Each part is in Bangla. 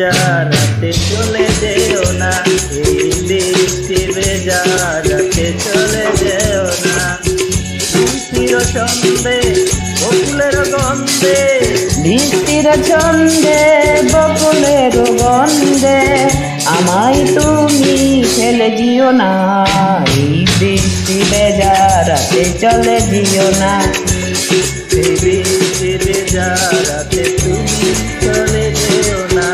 ভেজা রাতে চলে যেও না, এই বৃষ্টি ভেজা রাতে চলে যেও না। বৃষ্টির ছন্দে বকুলের গন্ধে, বৃষ্টির ছন্দে বকুলের গন্ধে আমায় তুমি ফেলে দিও না, এই বৃষ্টি ভেজা রাতে চলে দিও না। এই বৃষ্টি ভেজা রাতে তুমি চলে যেও না।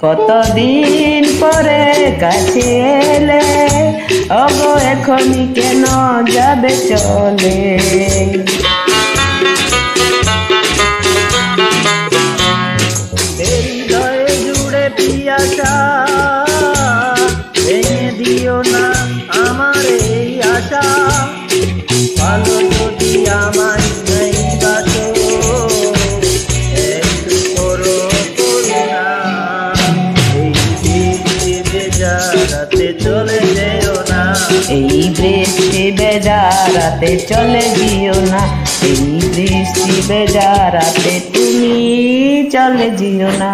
কতদিন পরে কাছে এলে, ওগো এখনই কেন যাবে চলে? হৃদয়ে জুড়ে পিয়াসা, ভেঙে দিও না আমার এই আশা। ভালো যদি আমায় নেই বাসো, একটু করো করুণা। এই বৃষ্টি ভেজা রাতে চলে যেও না, এই বৃষ্টি ভেজা রাতে চলে দিও না, এই বৃষ্টি ভেজা রাতে তুমি চলে দিও না।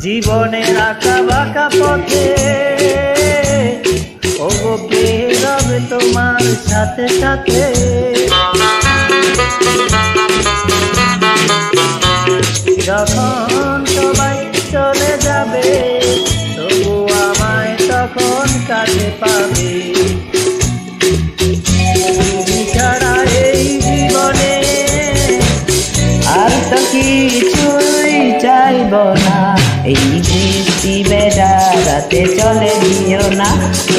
জীবনের আঁকা বাঁকা পথে, ওগো বেরবে তোমার সাথে সাথে। যখন সবাই চলে যাবে, তবু আমায় তখন কাছে পাবে। তুমি ছাড়া এই জীবনে আর তো কিছুই চাইব না, এই বৃষ্টি ভেজা রাতে চলে দিও না,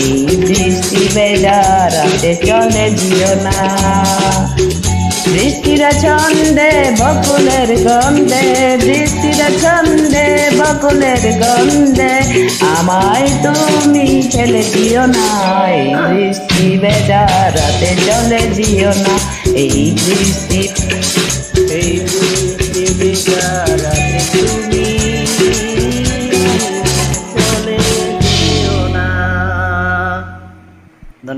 এই বৃষ্টি ভেজা রাতে চলে দিও না। বৃষ্টির ছন্দে বকুলের গন্ধে, বৃষ্টির ছন্দে বকুলের গন্ধে আমায় তুমি ফেলে দিও না, এই বৃষ্টি ভেজা রাতে চলে দিও না, এই বৃষ্টি ভেজা